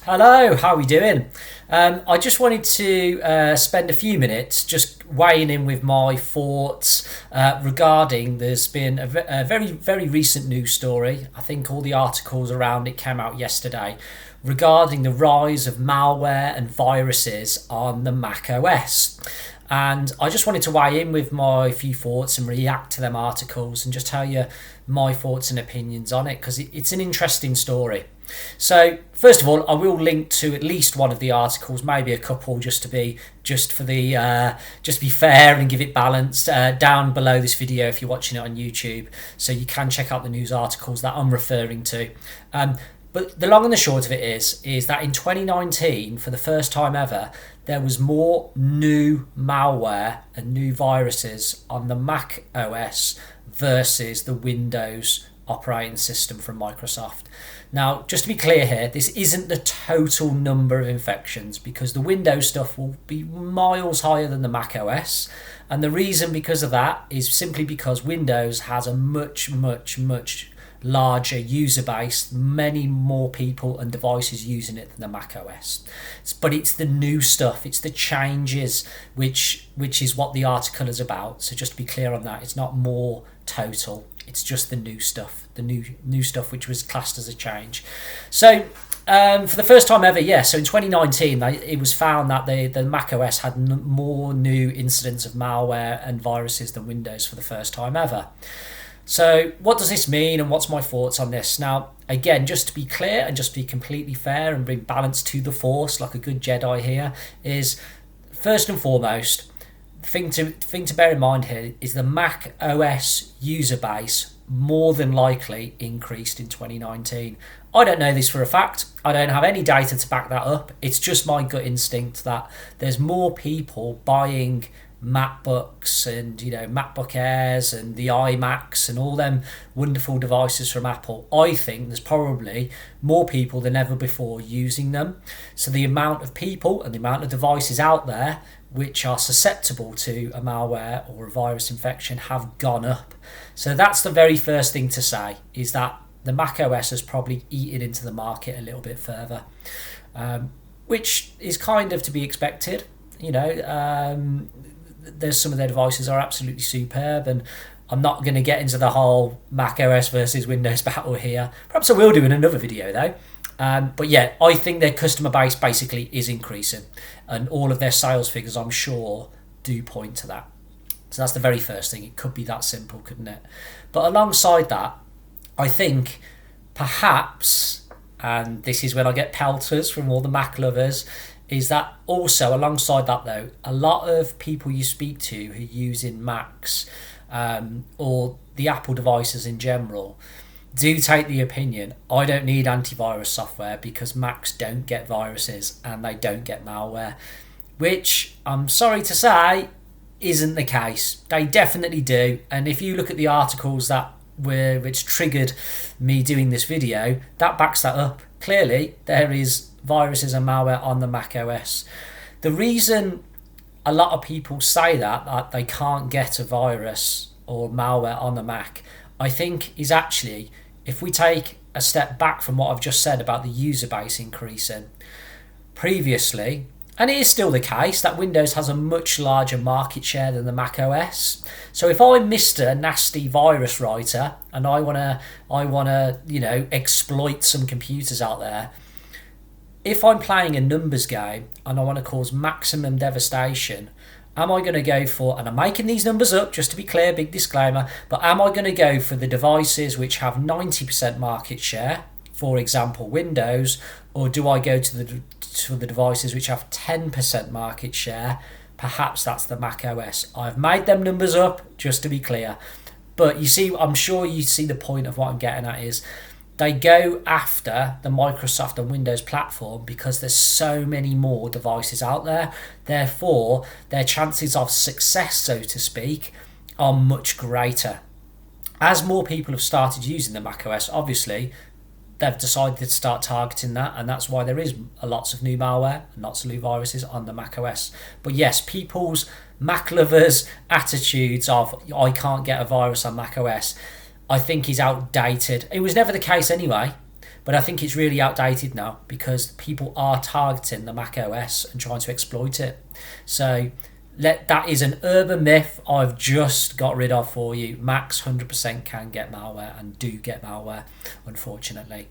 Hello, how are we doing? I just wanted to spend a few minutes just weighing in with my thoughts regarding there's been a very, very recent news story. I think all the articles around it came out yesterday regarding the rise of malware and viruses on the Mac OS. And I just wanted to weigh in with my few thoughts and react to them articles and just tell you my thoughts and opinions on it because it's an interesting story. So first of all, I will link to at least one of the articles, maybe a couple, just to be fair and give it balanced down below this video if you're watching it on YouTube, so you can check out the news articles that I'm referring to. But the long and the short of it is that in 2019, for the first time ever, there was more new malware and new viruses on the Mac OS versus the Windows operating system from Microsoft. Now, just to be clear here, this isn't the total number of infections because the Windows stuff will be miles higher than the Mac OS. And the reason because of that is simply because Windows has a much larger user base, many more people and devices using it than the Mac OS. But it's the new stuff, it's the changes which is what the article is about. So just to be clear on that, it's not more total, it's just the new stuff, the new stuff which was classed as a change. So for the first time ever, so in 2019 it was found that the Mac OS had more new incidents of malware and viruses than Windows for the first time ever. So what does this mean and what's my thoughts on this? Now, again, just to be clear and just be completely fair and bring balance to the force like a good Jedi here, is first and foremost, thing to bear in mind here is the Mac OS user base more than likely increased in 2019. I don't know this for a fact. I don't have any data to back that up. It's just my gut instinct that there's more people buying MacBooks and MacBook Airs and the iMacs and all them wonderful devices from Apple. I think there's probably more people than ever before using them. So the amount of people and the amount of devices out there which are susceptible to a malware or a virus infection have gone up. So that's the very first thing to say, is that the Mac OS has probably eaten into the market a little bit further, which is kind of to be expected. There's some of their devices are absolutely superb, and I'm not going to get into the whole Mac OS versus Windows battle here. Perhaps I will do in another video though. But yeah, I think their customer base basically is increasing, and all of their sales figures, I'm sure, do point to that. So that's the very first thing. It could be that simple, couldn't it? But alongside that, I think perhaps, and this is when I get pelters from all the Mac lovers, is that also alongside that though, a lot of people you speak to who are using Macs or the Apple devices in general do take the opinion, I don't need antivirus software because Macs don't get viruses and they don't get malware, which I'm sorry to say isn't the case. They definitely do. And if you look at the articles which triggered me doing this video, that backs that up. Clearly there is viruses and malware on the Mac OS. The reason a lot of people say that they can't get a virus or malware on the Mac, I think is actually, if we take a step back from what I've just said about the user base increasing, previously, and it is still the case, that Windows has a much larger market share than the Mac OS. So if I'm Mr. Nasty Virus Writer and I wanna exploit some computers out there, if I'm playing a numbers game and I want to cause maximum devastation, am I going to go for, and I'm making these numbers up just to be clear, big disclaimer, but am I going to go for the devices which have 90% market share, for example Windows, or do I go to the devices which have 10% market share? Perhaps that's the Mac OS. I've made them numbers up just to be clear, but you see, I'm sure you see the point of what I'm getting at is they go after the Microsoft and Windows platform because there's so many more devices out there. Therefore, their chances of success, so to speak, are much greater. As more people have started using the macOS, obviously, they've decided to start targeting that, and that's why there is lots of new malware and lots of new viruses on the macOS. But yes, people's Mac lovers' attitudes of, I can't get a virus on macOS, I think is outdated. It was never the case anyway, But I think it's really outdated now because people are targeting the Mac OS and trying to exploit it. So that is an urban myth I've just got rid of for you. Macs 100% can get malware and do get malware, unfortunately.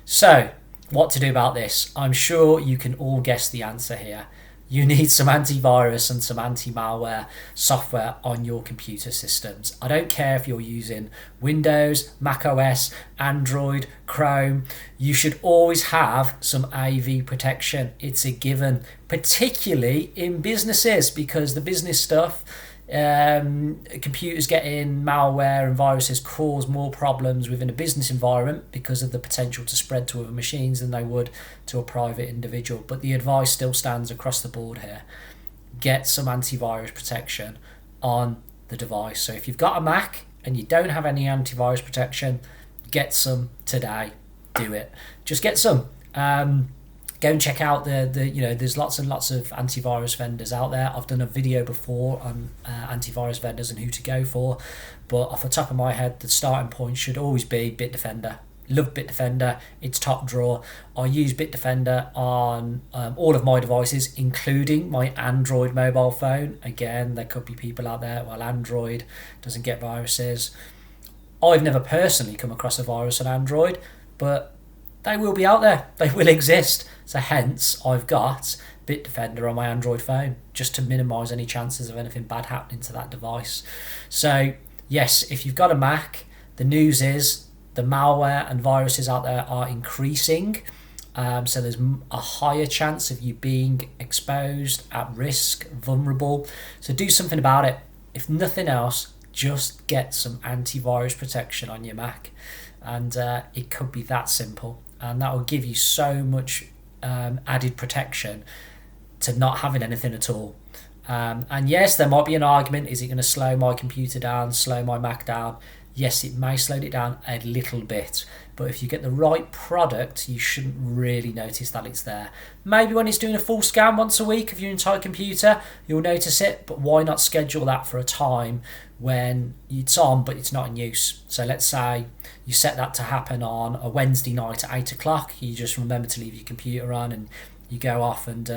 So what to do about this? I'm sure you can all guess the answer here. You need some antivirus and some anti-malware software on your computer systems. I don't care if you're using Windows, Mac OS, Android, Chrome. You should always have some AV protection. It's a given, particularly in businesses, because the business stuff, computers getting malware and viruses cause more problems within a business environment because of the potential to spread to other machines than they would to a private individual. But the advice still stands across the board here. Get some antivirus protection on the device. So if you've got a Mac and you don't have any antivirus protection, get some today. Do it. Just get some. Go and check out there's lots and lots of antivirus vendors out there. I've done a video before on antivirus vendors and who to go for, but off the top of my head, the starting point should always be Bitdefender. Love Bitdefender, it's top drawer. I use Bitdefender on all of my devices, including my Android mobile phone. Again, there could be people out there, well, Android doesn't get viruses. I've never personally come across a virus on Android, but they will be out there. They will exist. So hence, I've got Bitdefender on my Android phone just to minimise any chances of anything bad happening to that device. So yes, if you've got a Mac, the news is the malware and viruses out there are increasing. So there's a higher chance of you being exposed, at risk, vulnerable. So do something about it. If nothing else, just get some antivirus protection on your Mac. And it could be that simple. And that will give you so much added protection to not having anything at all. And yes, there might be an argument, is it going to slow my computer down, slow my Mac down? Yes, it may slow it down a little bit, but if you get the right product, you shouldn't really notice that it's there. Maybe when it's doing a full scan once a week of your entire computer, you'll notice it, but why not schedule that for a time when it's on but it's not in use? So let's say you set that to happen on a Wednesday night at 8 o'clock, you just remember to leave your computer on and you go off and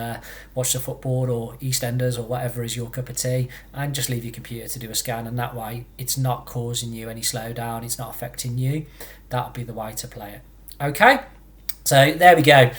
watch the football or EastEnders or whatever is your cup of tea, and just leave your computer to do a scan, and that way it's not causing you any slowdown, it's not affecting you. That would be the way to play it. Okay, so there we go.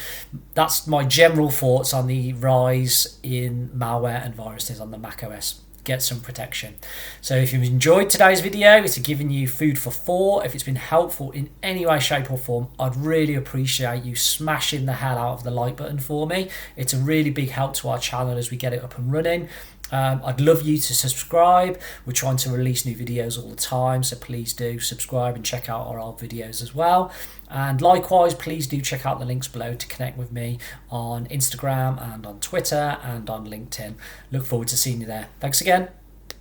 That's my general thoughts on the rise in malware and viruses on the Mac OS. Get some protection. So if you've enjoyed today's video, it's given you food for thought. If it's been helpful in any way, shape or form, I'd really appreciate you smashing the hell out of the like button for me. It's a really big help to our channel as we get it up and running. I'd love you to subscribe. We're trying to release new videos all the time, so please do subscribe and check out our old videos as well. And likewise, please do check out the links below to connect with me on Instagram and on Twitter and on LinkedIn. Look forward to seeing you there. Thanks again.